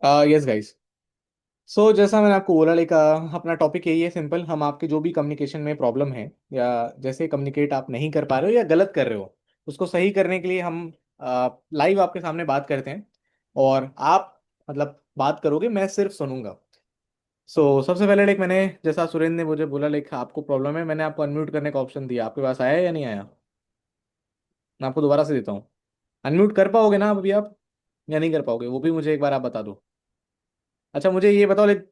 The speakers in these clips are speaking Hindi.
Yes guys. सो जैसा मैंने आपको बोला, लाइक अपना टॉपिक यही है सिंपल। हम आपके जो भी कम्युनिकेशन में प्रॉब्लम है, या जैसे कम्युनिकेट आप नहीं कर पा रहे हो या गलत कर रहे हो, उसको सही करने के लिए हम लाइव आपके सामने बात करते हैं। और आप मतलब बात करोगे, मैं सिर्फ सुनूंगा। सबसे पहले लाइक मैंने, जैसा सुरेंद्र ने मुझे बोला लाइक आपको प्रॉब्लम है, मैंने आपको अनम्यूट करने का ऑप्शन दिया। आपके पास आया या नहीं आया? मैं आपको दोबारा से देता हूँ। अनम्यूट कर पाओगे ना अभी आप, या नहीं कर पाओगे, वो भी मुझे एक बार आप बता दो। अच्छा, मुझे ये बताओ लाइक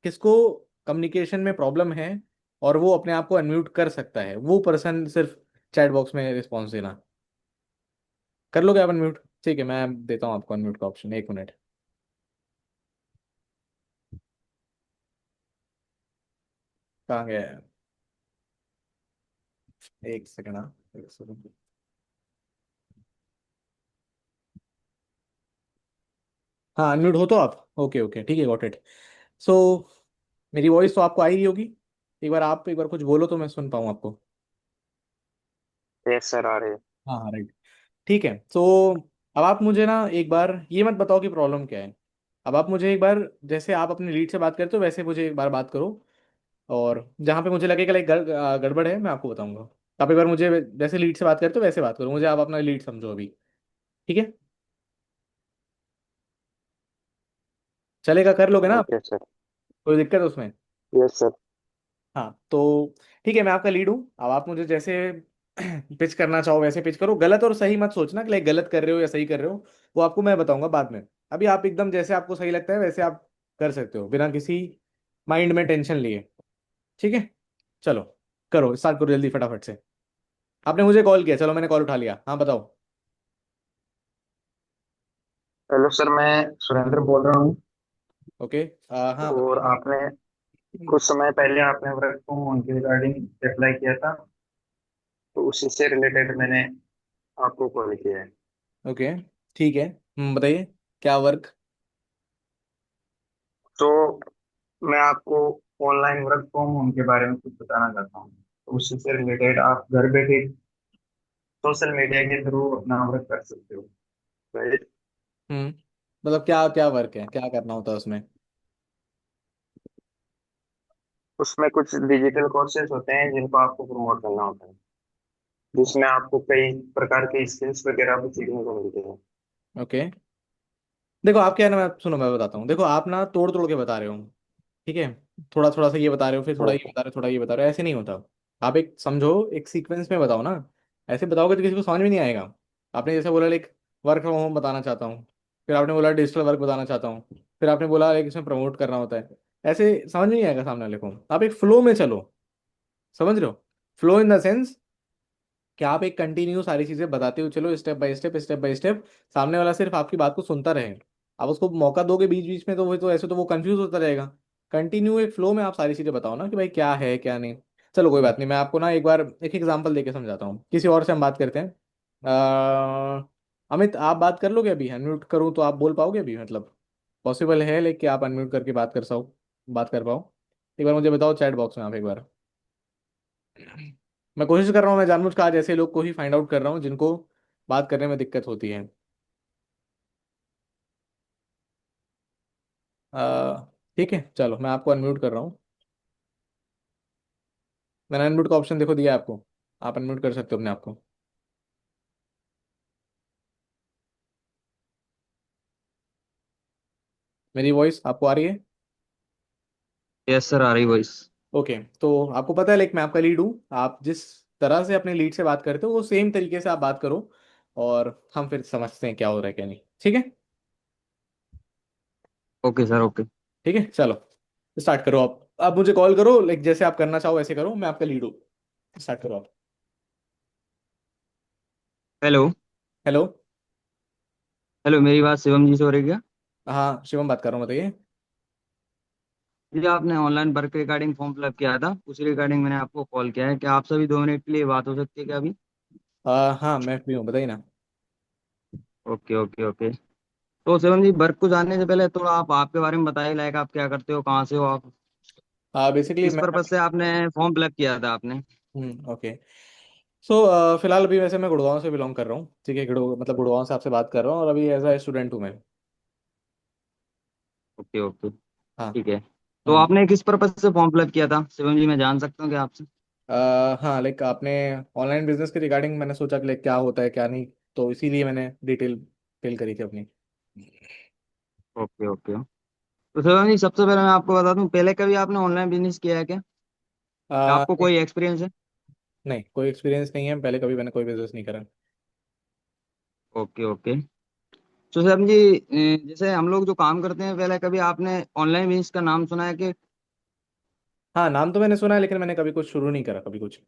किसको कम्युनिकेशन में प्रॉब्लम है और वो अपने आप को अनम्यूट कर सकता है, वो पर्सन सिर्फ चैट बॉक्स में रिस्पॉन्स देना। कर लोगे आप अनम्यूट? ठीक है, मैं देता हूँ आपको अनम्यूट का ऑप्शन, 1 मिनट। कहाँ गया है? 1 सेकंड, हाँ। 1 सेकंड। हाँ, अनम्यूट हो तो आप? ओके ओके, ठीक है, गॉट इट। सो मेरी वॉइस तो आपको आई ही होगी। एक बार आप एक बार कुछ बोलो तो मैं सुन पाऊँ आपको। यस सर, आ रहे हैं। हाँ हाँ, राइट। ठीक है। अब आप मुझे ना एक बार ये मत बताओ कि प्रॉब्लम क्या है। अब आप मुझे एक बार, जैसे आप अपने लीड से बात करते हो वैसे मुझे एक बार बात करो। और जहाँ पे मुझे लगेगा लाइक गड़बड़ है, मैं आपको बताऊंगा। आप एक बार मुझे जैसे लीड से बात करते हो वैसे बात करो, मुझे आप अपना लीड समझो अभी। ठीक है? चलेगा? कर लोगे ना आप? Okay sir. कोई दिक्कत है उसमें? Yes sir. हाँ तो ठीक है, मैं आपका लीड हूँ। अब आप मुझे जैसे पिच करना चाहो वैसे पिच करो। गलत और सही मत सोचना कि लाइक गलत कर रहे हो या सही कर रहे हो। वो आपको मैं बताऊंगा बाद में। अभी आप एकदम जैसे आपको सही लगता है वैसे आप कर सकते हो, बिना किसी माइंड में टेंशन लिए। ठीक है? चलो, करो, स्टार्ट करो जल्दी फटाफट से। आपने मुझे कॉल किया, चलो मैंने कॉल उठा लिया। हाँ बताओ। हेलो सर, मैं सुरेंद्र बोल रहा हूँ। ओके। हाँ और बताइए। आपने कुछ समय पहले आपने वर्क फ्रॉम होम के रिगार्डिंग अप्लाई किया था, तो उसी से रिलेटेड मैंने आपको कॉल किया है। ओके, ठीक है। बताइए, क्या वर्क? तो मैं आपको ऑनलाइन वर्क फ्रॉम होम के बारे में कुछ बताना चाहता हूँ। तो उसी से रिलेटेड आप घर बैठे सोशल मीडिया के थ्रू अपना वर्क कर सकते हो, राइट। हम्म मतलब क्या क्या वर्क है, क्या करना होता है उसमें? उसमें कुछ डिजिटल कोर्सेज होते हैं जिनको आपको प्रमोट करना होता है, जिसमें आपको कई प्रकार के स्किल्स वगैरह भी सीखने को मिलते हैं। ओके। देखो आप क्या है ना, मैं सुनो मैं बताता हूँ। देखो आप ना तोड़ तोड़ के बता रहे हो। ठीक है? थोड़ा थोड़ा सा ये बता रहे हो, फिर थोड़ा ये बता रहे हो, थोड़ा ये बता रहे हो, ऐसे नहीं होता। आप एक समझो, एक सीक्वेंस में बताओ ना। ऐसे बताओगे तो किसी को समझ में नहीं आएगा। आपने जैसे बोला लाइक वर्क फ्रॉम होम बताना चाहता हूँ, फिर आपने बोला डिजिटल वर्क बताना चाहता हूँ, फिर आपने बोला लाइक इसमें प्रमोट करना होता है। ऐसे समझ में नहीं आएगा सामने वाले को। आप एक फ्लो में चलो। समझ रहे हो? फ्लो इन द सेंस कि आप एक कंटिन्यू सारी चीजें बताते हो, चलो step by step, step by step. सामने वाला सिर्फ आपकी बात को सुनता रहे। आप उसको मौका दोगे बीच बीच में तो वो तो ऐसे तो वो कंफ्यूज होता रहेगा। कंटिन्यू एक फ्लो में आप सारी चीजें बताओ ना कि भाई क्या है क्या नहीं। चलो कोई बात नहीं, मैं आपको ना एक बार एक एग्जांपल देके समझाता हूँ। किसी और से हम बात करते हैं। अमित, आप बात कर लोगे अभी? अनम्यूट करूँ तो आप बोल पाओगे अभी? मतलब पॉसिबल है लाइक कि आप अनम्यूट करके बात कर पाओ? एक बार मुझे बताओ चैट बॉक्स में आप एक बार। मैं कोशिश कर रहा हूँ, मैं जानबूझ के आज ऐसे लोग को ही फाइंड आउट कर रहा हूँ जिनको बात करने में दिक्कत होती है। ठीक है, चलो मैं आपको अनम्यूट कर रहा हूँ। मैंने अनम्यूट का ऑप्शन देखो दिया है आपको। आप अनम्यूट कर सकते हो अपने आप को। मेरी वॉइस आपको आ रही है? यस सर, आ रही वॉइस। ओके। तो आपको पता है लाइक मैं आपका लीड हूँ। आप जिस तरह से अपने लीड से बात करते हो वो सेम तरीके से आप बात करो। और हम फिर समझते हैं क्या हो रहा है क्या नहीं। ठीक है? Okay sir, okay. ठीक है, चलो स्टार्ट करो आप मुझे कॉल करो, लाइक जैसे आप करना चाहो वैसे करो, मैं आपका लीड हूँ। स्टार्ट करो आप। हेलो। हेलो। हेलो, मेरी बात शिवम जी से हो रही है क्या? हाँ, शिवम बात कर रहा हूँ, बताइए। जी, आपने online work regarding form fill up किया था, उसी रिगार्डिंग मैंने आपको कॉल किया है। क्या आप सभी 2 मिनट के लिए बात हो सकती है क्या अभी? हाँ मैं फ्री हूँ, बताइए ना। Okay okay okay. तो शिवम जी, वर्क को जानने से पहले थोड़ा आप आपके बारे में बताइए, लाइक आप क्या करते हो, कहाँ से हो आप, बेसिकली किस मैं। पर्पज से आपने फॉर्म फिलअप किया था आपने? ओके। फिलहाल अभी वैसे मैं गुड़गांव से बिलोंग कर रहा हूँ। ठीक है, मतलब गुड़गांव से आपसे बात कर रहा हूँ और अभी एज अ स्टूडेंट हूँ मैं। Okay okay. हाँ। ठीक है। तो हम्म। आपने किस पर्पज से फॉर्म फिलअप किया था शिवम जी, मैं जान सकता हूँ क्या आपसे? हाँ, लाइक आपने ऑनलाइन बिजनेस के रिगार्डिंग मैंने सोचा कि लाइक क्या होता है क्या नहीं, तो इसीलिए मैंने डिटेल फिल करी थी अपनी। Okay okay. तो शिवम जी, सबसे पहले मैं आपको बता दूं, पहले कभी आपने ऑनलाइन बिजनेस किया है क्या? या आपको नहीं, कोई एक्सपीरियंस है? नहीं कोई एक्सपीरियंस नहीं है, पहले कभी मैंने कोई बिजनेस नहीं करा। Okay okay. तो शिवम जी, जैसे हम लोग जो काम करते हैं, पहले कभी आपने ऑनलाइन बिजनेस का नाम सुना है कि? हाँ, नाम तो मैंने सुना है, लेकिन मैंने कभी कुछ शुरू नहीं करा, कभी कुछ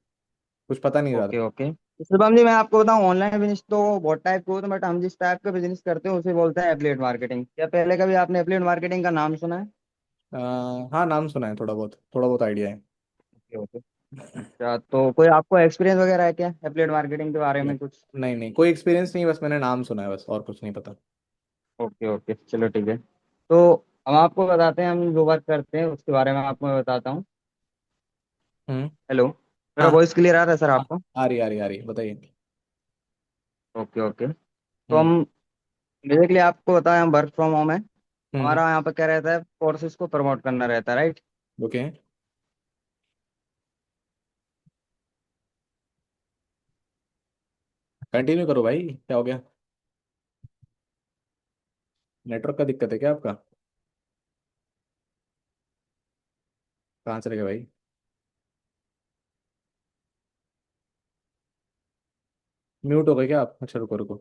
कुछ पता नहीं ज़्यादा। Okay okay. तो शिवम जी, मैं आपको बताऊं, ऑनलाइन बिजनेस तो बहुत टाइप के होते हैं, बट हम जिस टाइप का बिजनेस करते हैं उसे बोलते हैं एफिलिएट मार्केटिंग। क्या पहले कभी आपने एफिलिएट मार्केटिंग का नाम सुना है? अ, हाँ, नाम सुना है, थोड़ा बहुत आइडिया है। Okay okay. अच्छा, तो कोई आपको एक्सपीरियंस वगैरह है क्या एफिलिएट मार्केटिंग के बारे में कुछ? नहीं, नहीं कोई एक्सपीरियंस नहीं, बस मैंने नाम सुना है बस, और कुछ नहीं पता। ओके ओके, चलो ठीक है। तो हम आपको बताते हैं, हम जो वर्क करते हैं उसके बारे में आपको मैं बताता हूँ। हम्म। हेलो, मेरा हाँ, वॉइस क्लियर आ रहा है सर हाँ, आपको? आ रही बताइए। Okay okay. तो हम्म। हम बेसिकली आपको बताएं, हम वर्क फ्रॉम होम है। हम्म। हमारा यहाँ पे क्या रहता है, कोर्सेज को प्रमोट करना रहता है, राइट? ओके। कंटिन्यू करो भाई, क्या हो गया? नेटवर्क का दिक्कत है क्या आपका? कहाँ चले गए भाई? म्यूट हो गए क्या आप? अच्छा, रुको रुको।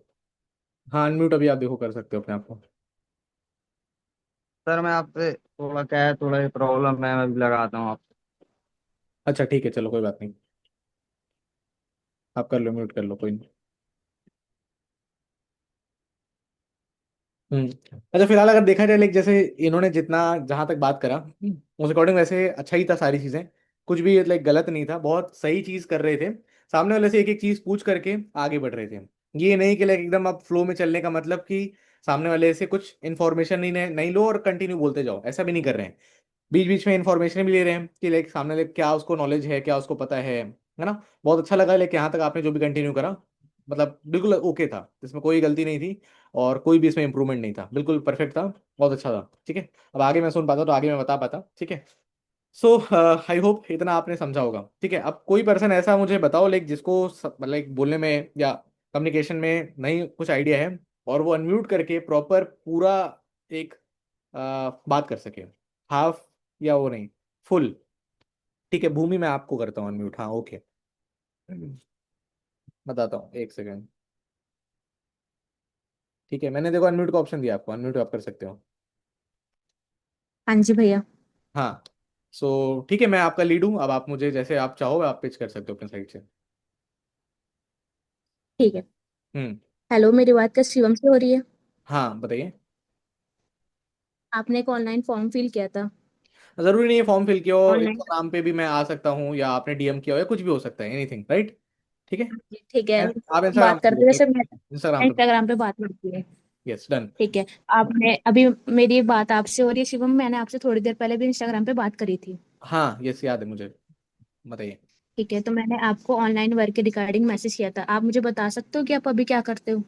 हाँ, अनम्यूट अभी आप देखो कर सकते हो अपने आप को। सर मैं आपसे थोड़ा क्या है, थोड़ा प्रॉब्लम है, मैं भी लगाता हूँ आप। अच्छा ठीक है, चलो कोई बात नहीं। आप कर लो, म्यूट कर लो, कोई नहीं। अच्छा, फिलहाल अगर देखा जाए लाइक जैसे इन्होंने जितना जहां तक बात करा, उस अकॉर्डिंग वैसे अच्छा ही था, सारी चीजें कुछ भी लाइक गलत नहीं था, बहुत सही चीज कर रहे थे। सामने वाले से एक एक चीज पूछ करके आगे बढ़ रहे थे। ये नहीं कि लाइक एकदम आप फ्लो में चलने का मतलब कि सामने वाले से कुछ इन्फॉर्मेशन नहीं नहीं लो और कंटिन्यू बोलते जाओ, ऐसा भी नहीं कर रहे हैं। बीच बीच में इन्फॉर्मेशन भी ले रहे हैं कि लाइक सामने लाइक क्या उसको नॉलेज है, क्या उसको पता है ना। बहुत अच्छा लगा लाइक यहाँ तक आपने जो भी कंटिन्यू करा, मतलब बिल्कुल ओके था, इसमें कोई गलती नहीं थी। और कोई भी इसमें इंप्रूवमेंट नहीं था, बिल्कुल परफेक्ट था। बहुत अच्छा था, ठीक है। अब आगे मैं सुन पाता तो आगे मैं बता पाता, ठीक है। सो आई होप इतना आपने समझा होगा, ठीक है। अब कोई पर्सन ऐसा मुझे बताओ लाइक जिसको लाइक बोलने में या कम्युनिकेशन में नहीं कुछ आइडिया है, और वो अनम्यूट करके प्रॉपर पूरा एक बात कर सके, हाफ या वो नहीं, फुल। ठीक है, भूमि मैं आपको करता हूँ अनम्यूट, हाँ ओके। बताता हूँ, एक सेकेंड। ठीक है, मैंने देखो अनम्यूट का ऑप्शन दिया आपको, अनम्यूट आप कर सकते हो। हाँ जी भैया। हाँ। सो ठीक है, मैं आपका लीड हूँ, अब आप मुझे जैसे आप चाहो आप पिच कर सकते हो अपने साइड से। ठीक है। हम्म। हेलो, मेरी बात क्या शिवम से हो रही है? हाँ, बताइए। आपने एक ऑनलाइन फॉर्म फिल किया था। जरूरी नहीं है फॉर्म फिल किया हो, ऑनलाइन। इंस्टाग्राम पे भी मैं आ सकता हूँ, या आपने डीएम किया हो, या कुछ भी हो सकता है, एनीथिंग राइट। ठीक है। ठीक है। आप इंस्टाग्राम बात पे करते बोलो, वैसे मैं इंस्टाग्राम पे बोलो। इंस्टाग्राम पे बात करती है। Yes, done. ठीक है। आपने अभी मेरी बात आपसे हो रही है शिवम, मैंने आपसे थोड़ी देर पहले भी इंस्टाग्राम पे बात करी थी। हाँ, यस याद है मुझे, बताइए। ठीक है, तो मैंने आपको ऑनलाइन वर्क के रिगार्डिंग मैसेज किया था। आप मुझे बता सकते हो कि आप अभी क्या करते हो?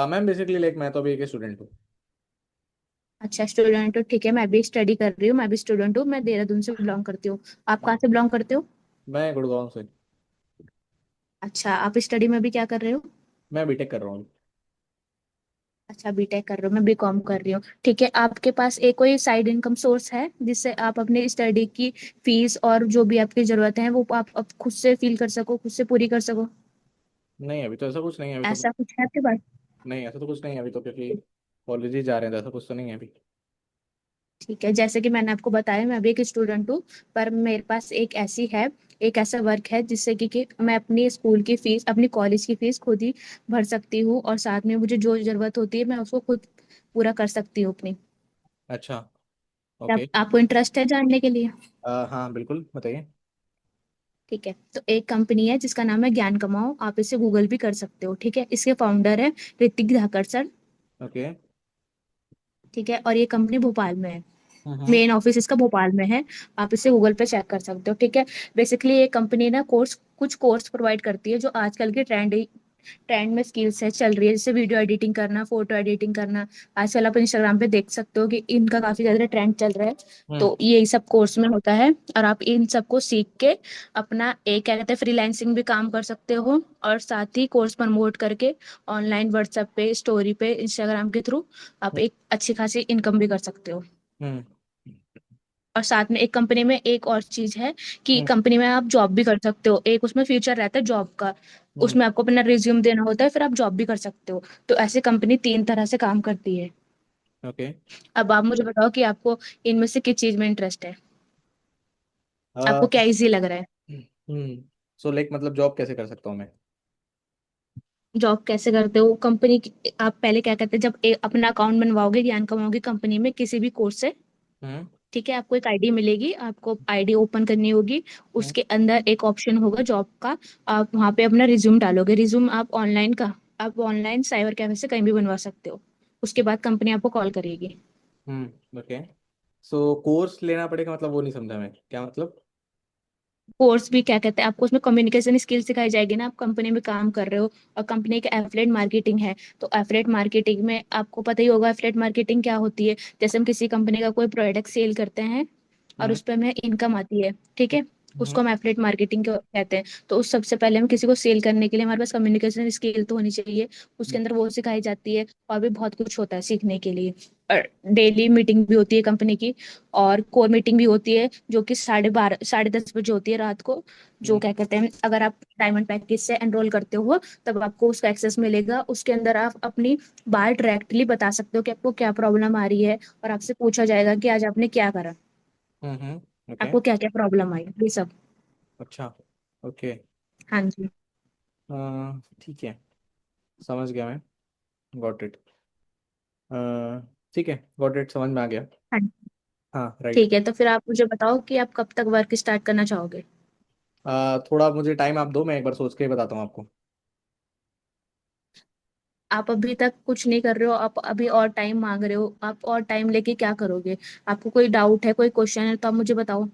मैम बेसिकली लाइक मैं तो अभी एक स्टूडेंट हूँ। अच्छा, स्टूडेंट हो, ठीक है। मैं भी स्टडी कर रही हूँ, मैं भी स्टूडेंट हूँ, मैं देहरादून से बिलोंग करती हूँ। आप कहाँ से बिलोंग करते हो? मैं गुड़गांव से। अच्छा, आप स्टडी में भी क्या कर रहे हो? मैं बीटेक कर रहा हूँ। अच्छा, बीटेक कर रहे हो, मैं बीकॉम कर रही हूँ। ठीक है, आपके पास एक कोई साइड इनकम सोर्स है जिससे आप अपनी स्टडी की फीस और जो भी आपकी जरूरतें हैं वो आप खुद से फील कर सको, खुद से पूरी कर सको? नहीं, अभी तो ऐसा कुछ नहीं है अभी तो। ऐसा कुछ है आपके पास? नहीं, ऐसा तो कुछ नहीं है अभी तो, क्योंकि कॉलेज ही जा रहे हैं, तो ऐसा कुछ तो नहीं है अभी। ठीक है, जैसे कि मैंने आपको बताया, मैं भी एक स्टूडेंट हूँ। पर मेरे पास एक ऐसा वर्क है जिससे कि मैं अपनी स्कूल की फीस, अपनी कॉलेज की फीस खुद ही भर सकती हूँ, और साथ में मुझे जो जरूरत होती है मैं उसको खुद पूरा कर सकती हूँ अपनी। अच्छा। ओके। आपको इंटरेस्ट है जानने के लिए? हाँ बिल्कुल, बताइए। ठीक है, तो एक कंपनी है जिसका नाम है ज्ञान कमाओ, आप इसे गूगल भी कर सकते हो। ठीक है, इसके फाउंडर है ऋतिक धाकड़ सर। ओके। ठीक है, और ये कंपनी भोपाल में है। हम्म। मेन ऑफिस इसका भोपाल में है। आप इसे गूगल पे चेक कर सकते हो। ठीक है। बेसिकली ये कंपनी ना कोर्स प्रोवाइड करती है जो आजकल की ट्रेंड में स्किल्स है चल रही है, जैसे वीडियो एडिटिंग करना, फोटो एडिटिंग करना। आजकल आप इंस्टाग्राम पे देख सकते हो कि इनका काफी ज्यादा ट्रेंड चल रहा है। हम्म। तो ये सब कोर्स में होता है, और आप इन सबको सीख के अपना एक क्या कहते हैं फ्रीलांसिंग भी काम कर सकते हो, और साथ ही कोर्स प्रमोट करके ऑनलाइन व्हाट्सएप पे, स्टोरी पे, इंस्टाग्राम के थ्रू आप एक अच्छी खासी इनकम भी कर सकते हो। हम्म। और साथ में एक कंपनी में एक और चीज है कि हम्म। कंपनी में आप जॉब भी कर सकते हो, एक उसमें फ्यूचर रहता है जॉब का। हम्म। उसमें आपको अपना रिज्यूम देना होता है, फिर आप जॉब भी कर सकते हो। तो ऐसे कंपनी 3 तरह से काम करती है। ओके। अब आप मुझे बताओ कि आपको इनमें से किस चीज में इंटरेस्ट है, आ, आपको क्या इजी लग रहा है। हम्म। सो लाइक मतलब जॉब कैसे कर सकता हूँ मैं? जॉब कैसे करते हो कंपनी आप पहले क्या करते हैं, जब अपना अकाउंट बनवाओगे, ज्ञान कमाओगे कंपनी में किसी भी कोर्स से, हम्म। ठीक है, आपको एक आईडी मिलेगी, आपको आईडी ओपन करनी होगी। हम्म। उसके अंदर एक ऑप्शन होगा जॉब का। आप वहाँ पे अपना रिज्यूम डालोगे। रिज्यूम आप ऑनलाइन साइबर कैफे से कहीं भी बनवा सकते हो। उसके बाद कंपनी आपको कॉल करेगी। ओके। सो कोर्स लेना पड़ेगा मतलब, वो नहीं समझा मैं, क्या मतलब? कोर्स भी क्या कहते हैं, आपको उसमें कम्युनिकेशन स्किल सिखाई जाएगी ना, आप कंपनी में काम कर रहे हो और कंपनी का एफिलिएट मार्केटिंग है। तो एफिलिएट मार्केटिंग में आपको पता ही होगा एफिलिएट मार्केटिंग क्या होती है। जैसे हम किसी कंपनी का कोई प्रोडक्ट सेल करते हैं और हम्म। उस पर हमें इनकम आती है, ठीक है, हम्म। उसको हम एफिलिएट मार्केटिंग कहते हैं। तो उस सबसे पहले हम किसी को सेल करने के लिए हमारे पास कम्युनिकेशन स्किल तो होनी चाहिए। उसके अंदर वो सिखाई जाती है, और भी बहुत कुछ होता है सीखने के लिए। और डेली मीटिंग भी होती है कंपनी की, और कोर मीटिंग भी होती है जो कि 12:30 10:30 बजे होती है रात को। जो हम्म। क्या कहते हैं, अगर आप डायमंड पैकेज से एनरोल करते हो तब आपको उसका एक्सेस मिलेगा। उसके अंदर आप अपनी बात डायरेक्टली बता सकते हो कि आपको क्या प्रॉब्लम आ रही है, और आपसे पूछा जाएगा कि आज आपने क्या करा, ओके। आपको क्या क्या प्रॉब्लम आई, ये सब। अच्छा। ओके। हाँ जी। ठीक है, समझ गया मैं। Got it. ठीक है, गॉट इट, समझ में आ गया। हाँ जी। हाँ, राइट। ठीक है, तो फिर आप मुझे बताओ कि आप कब तक वर्क स्टार्ट करना चाहोगे। थोड़ा मुझे टाइम आप दो, मैं एक बार सोच के बताता हूँ आपको। आप अभी तक कुछ नहीं कर रहे हो, आप अभी और टाइम मांग रहे हो, आप और टाइम लेके क्या करोगे। आपको कोई डाउट है, कोई क्वेश्चन है, तो आप मुझे बताओ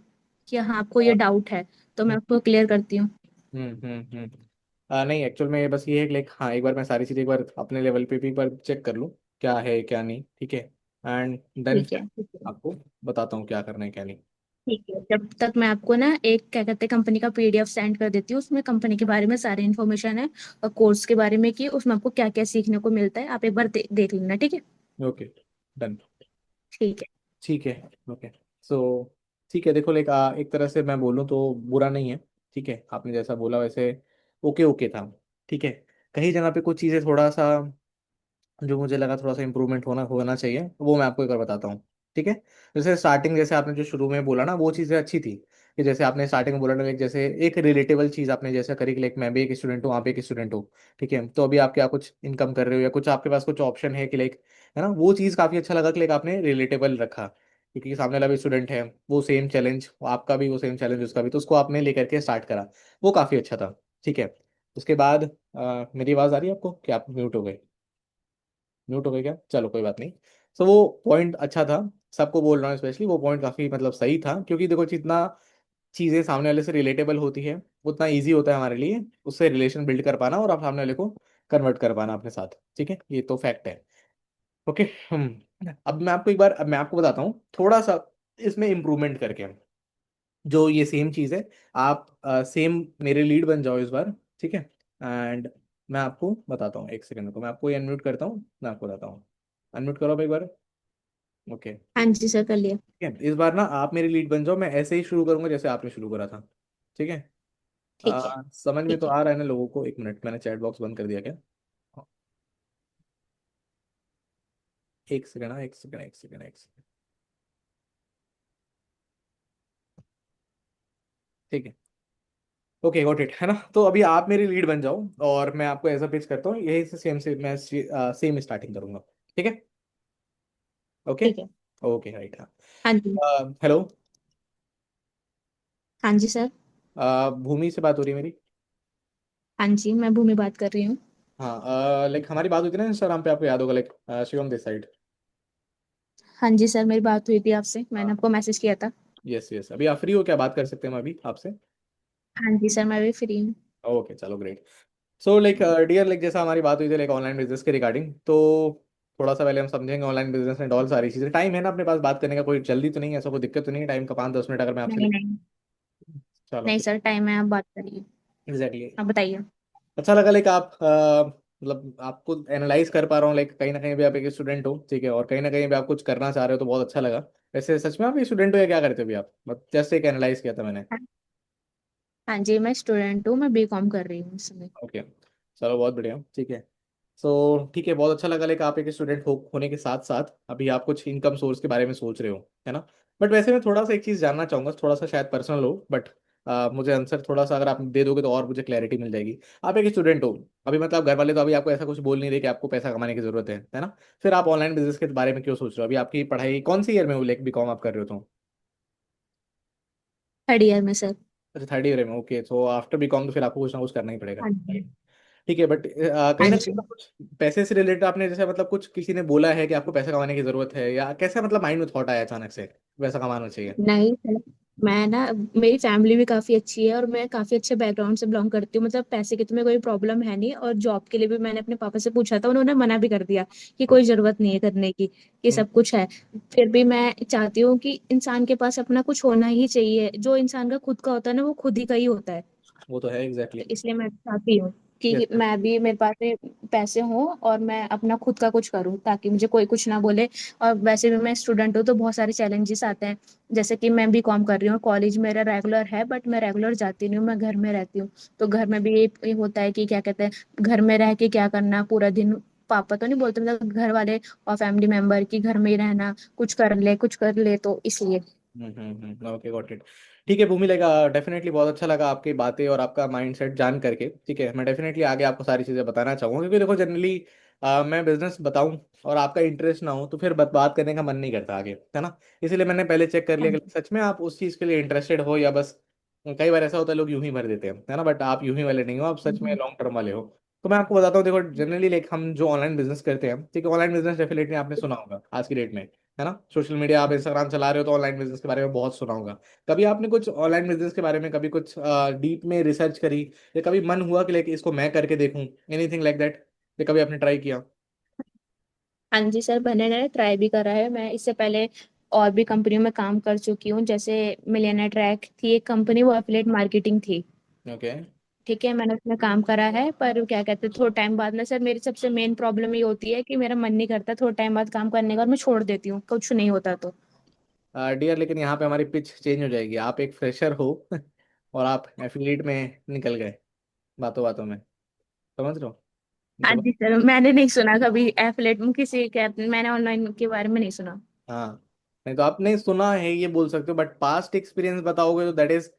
कि हाँ आपको ये डाउट है, तो मैं आपको क्लियर करती हूँ। नहीं, एक्चुअल में बस ये है कि लाइक हाँ, एक बार मैं सारी चीज़ें एक बार अपने लेवल पे भी एक बार चेक कर लूँ, क्या है क्या नहीं, ठीक है। एंड देन ठीक है, ठीक है। आपको बताता हूँ क्या करना है क्या नहीं। ठीक है, जब तक मैं आपको ना एक क्या कहते हैं कंपनी का पीडीएफ सेंड कर देती हूँ, उसमें कंपनी के बारे में सारी इन्फॉर्मेशन है, और कोर्स के बारे में कि उसमें आपको क्या क्या सीखने को मिलता है, आप एक बार देख लेना, ठीक है। Okay, done. ठीक है। ठीक है। ओके। सो ठीक है, देखो लाइक एक तरह से मैं बोलूँ तो बुरा नहीं है, ठीक है, आपने जैसा बोला वैसे ओके ओके था, ठीक है। कहीं जगह पे कुछ चीज़ें थोड़ा सा जो मुझे लगा थोड़ा सा इम्प्रूवमेंट होना होना चाहिए, वो मैं आपको एक बार बताता हूँ, ठीक है। जैसे स्टार्टिंग, जैसे आपने जो शुरू में बोला ना, वो चीज़ें अच्छी थी कि जैसे आपने स्टार्टिंग में बोला ना, लाइक जैसे एक रिलेटेबल चीज़ आपने जैसा करी कि लाइक मैं भी एक स्टूडेंट हूँ, आप भी एक स्टूडेंट हो, ठीक है, तो अभी आप क्या कुछ इनकम कर रहे हो या कुछ आपके पास कुछ ऑप्शन है कि लाइक, है ना, वो चीज़ काफ़ी अच्छा लगा कि लाइक आपने रिलेटेबल रखा, क्योंकि सामने वाला भी स्टूडेंट है, वो सेम चैलेंज, आपका भी वो सेम चैलेंज उसका भी, तो उसको आपने लेकर के स्टार्ट करा, वो काफ़ी अच्छा था, ठीक है। उसके बाद मेरी आवाज़ आ रही है आपको कि आप म्यूट हो गए? म्यूट हो गए क्या? चलो कोई बात नहीं। सो वो पॉइंट अच्छा था, सबको बोल रहा हूँ स्पेशली, वो पॉइंट काफ़ी मतलब सही था, क्योंकि देखो जितना चीज़ें सामने वाले से रिलेटेबल होती है उतना ईजी होता है हमारे लिए उससे रिलेशन बिल्ड कर पाना, और आप सामने वाले को कन्वर्ट कर पाना अपने साथ, ठीक है, ये तो फैक्ट है। ओके। अब मैं आपको बताता हूँ थोड़ा सा इसमें इम्प्रूवमेंट करके, जो ये सेम चीज़ है, आप सेम मेरे लीड बन जाओ इस बार, ठीक है। एंड मैं आपको बताता हूँ, एक सेकंड को मैं आपको अनम्यूट करता हूँ, मैं आपको बताता हूँ। अनम्यूट करो आप एक बार। ओके। हाँ जी सर, कर लिया। ठीक है, इस बार ना आप मेरी लीड बन जाओ, मैं ऐसे ही शुरू करूंगा जैसे आपने शुरू करा था, ठीक है। ठीक है। समझ में तो ठीक है। आ रहा है ना लोगों को? एक मिनट, मैंने चैट बॉक्स बंद कर दिया क्या? हाँ, एक सेकंड, हाँ, एक सेकंड, एक सेकंड, एक सेकंड। ठीक है। ओके, गॉट इट, है ना, तो अभी आप मेरी लीड बन जाओ और मैं आपको ऐसा पिच करता हूँ, यही से सेम से मैं सेम स्टार्टिंग करूंगा, ठीक है। ओके। ठीक है। ओके, राइट, हाँ। हाँ जी। हेलो। हाँ जी सर। भूमि से बात हो रही है मेरी? हाँ जी, मैं भूमि बात कर रही हूँ। हाँ, लाइक हमारी बात हुई थी ना इंस्टाग्राम पे, आपको याद होगा, लाइक शिवम दिस साइड। हाँ जी सर, मेरी बात हुई थी आपसे, मैंने आपको मैसेज किया था। यस यस, अभी आप फ्री हो क्या? बात कर सकते हैं हम अभी आपसे? हाँ जी सर, मैं भी फ्री हूँ। ओके, चलो great. So like dear, like जैसा हमारी बात हुई थी लाइक ऑनलाइन बिजनेस के रिगार्डिंग, तो थोड़ा सा पहले हम समझेंगे ऑनलाइन बिजनेस में डॉल सारी चीज़ें। टाइम है ना अपने पास बात करने का? कोई जल्दी तो नहीं है, ऐसा कोई दिक्कत तो नहीं है टाइम का? 5-10 मिनट अगर मैं आपसे नहीं नहीं। चलो नहीं फिर। सर, टाइम है, आप बात करिए। एग्जैक्टली। आप बताइए। अच्छा लगा लाइक आप मतलब आपको एनालाइज कर पा रहा हूँ, लाइक कहीं ना कहीं भी आप एक स्टूडेंट हो, ठीक है, और कहीं ना कहीं भी आप कुछ करना चाह रहे हो, तो बहुत अच्छा लगा। वैसे सच में आप एक स्टूडेंट हो या क्या करते हो अभी आप? मतलब जैसे एक एनालाइज किया था मैंने। हाँ। हाँ जी, मैं स्टूडेंट हूँ, मैं बीकॉम कर रही हूँ इस समय। ओके, चलो बहुत बढ़िया, ठीक है। सो ठीक है, बहुत अच्छा लगा लाइक आप एक स्टूडेंट होने के साथ साथ अभी आप कुछ इनकम सोर्स के बारे में सोच रहे हो, है ना? बट वैसे मैं थोड़ा सा एक चीज़ जानना चाहूंगा, थोड़ा सा शायद पर्सनल हो, बट मुझे आंसर थोड़ा सा अगर आप दे दोगे तो और मुझे क्लैरिटी मिल जाएगी। आप एक स्टूडेंट हो अभी, मतलब घर वाले तो अभी आपको ऐसा कुछ बोल नहीं रहे कि आपको पैसा कमाने की जरूरत है ना? फिर आप ऑनलाइन बिजनेस के बारे में क्यों सोच रहे हो? अभी आपकी पढ़ाई कौन सी ईयर में हो? लाइक बीकॉम आप कर रहे हो तो? थर्ड ईयर में सर। अच्छा, थर्ड ईयर में, ओके। तो आफ्टर बीकॉम तो फिर आपको कुछ ना कुछ करना ही पड़ेगा। हाँ जी। ठीक है, बट कहीं हाँ ना कहीं जी। मतलब कुछ पैसे से रिलेटेड आपने जैसे मतलब कुछ किसी ने बोला है कि आपको पैसा कमाने की जरूरत है, या कैसे मतलब माइंड में थॉट आया अचानक से पैसा कमाना चाहिए? नहीं सर, मैं ना, मेरी फैमिली भी काफी अच्छी है और मैं काफी अच्छे बैकग्राउंड से बिलोंग करती हूँ। मतलब पैसे की तो मेरे कोई प्रॉब्लम है नहीं, और जॉब के लिए भी मैंने अपने पापा से पूछा था, उन्होंने मना भी कर दिया कि कोई जरूरत नहीं है करने की, ये हम्म, सब कुछ है। फिर भी मैं चाहती हूँ कि इंसान के पास अपना कुछ होना ही चाहिए। जो इंसान का खुद का होता है ना, वो खुद ही का ही होता है। वो तो है एग्जैक्टली। तो इसलिए मैं चाहती हूँ कि यस। मैं भी, मेरे पास भी पैसे हों और मैं अपना खुद का कुछ करूँ, ताकि मुझे कोई कुछ ना बोले। और वैसे भी मैं स्टूडेंट हूँ तो बहुत सारे चैलेंजेस आते हैं। जैसे कि मैं भी कॉम कर रही हूँ, कॉलेज मेरा रेगुलर है, बट मैं रेगुलर जाती नहीं हूँ, मैं घर में रहती हूँ। तो घर में भी ये होता है कि क्या कहते हैं, घर में रह के क्या करना पूरा दिन। पापा तो नहीं बोलते, मतलब घर वाले और फैमिली मेंबर की घर में ही रहना, कुछ कर ले कुछ कर ले, तो इसलिए। Okay, got it. ठीक है भूमि, लगा डेफिनेटली बहुत अच्छा लगा आपकी बातें और आपका माइंडसेट जान करके। ठीक है, मैं डेफिनेटली आगे आपको सारी चीज़ें बताना चाहूँगा, क्योंकि देखो जनरली मैं बिजनेस बताऊं और आपका इंटरेस्ट ना हो तो फिर बात करने का मन नहीं करता आगे, है ना? इसीलिए मैंने पहले चेक कर लिया कि सच में आप उस चीज़ के लिए इंटरेस्टेड हो या बस कई बार ऐसा होता है लोग यूं ही भर देते हैं, है ना? बट आप यूं ही वाले नहीं हो, आप सच में लॉन्ग टर्म वाले हो। तो मैं आपको बताता हूँ, देखो जनरली लाइक हम जो ऑनलाइन बिजनेस करते हैं, ठीक है, ऑनलाइन बिजनेस डेफिनेटली आपने सुना होगा आज की डेट में, है ना? सोशल मीडिया आप इंस्टाग्राम चला रहे हो तो ऑनलाइन बिजनेस के बारे में बहुत सुना होगा। कभी आपने कुछ ऑनलाइन बिजनेस के बारे में कभी कुछ डीप में रिसर्च करी, या कभी मन हुआ कि लाइक इसको मैं करके देखूं, एनीथिंग लाइक दैट? या कभी आपने ट्राई किया? हाँ जी सर, मैंने ट्राई भी करा है। मैं इससे पहले और भी कंपनियों में काम कर चुकी हूँ, जैसे मिलियनर ट्रैक थी एक कंपनी, वो एफिलिएट मार्केटिंग थी। ओके। ठीक है, मैंने उसमें काम करा है, पर क्या कहते हैं, थोड़ा टाइम बाद ना सर, मेरी सबसे मेन प्रॉब्लम ये होती है कि मेरा मन नहीं करता थोड़ा टाइम बाद काम करने का, और मैं छोड़ देती हूँ, कुछ नहीं होता तो। डियर, लेकिन यहाँ पे हमारी पिच चेंज हो जाएगी। आप एक फ्रेशर हो और आप एफिलिएट में निकल गए बातों बातों में, समझ रहे हो? हाँ मतलब जी सर, मैंने नहीं सुना कभी एफिलिएट में किसी क्या, मैंने ऑनलाइन के बारे में नहीं सुना। हाँ, नहीं तो आपने सुना है ये बोल सकते हो, बट पास्ट एक्सपीरियंस बताओगे तो दैट इज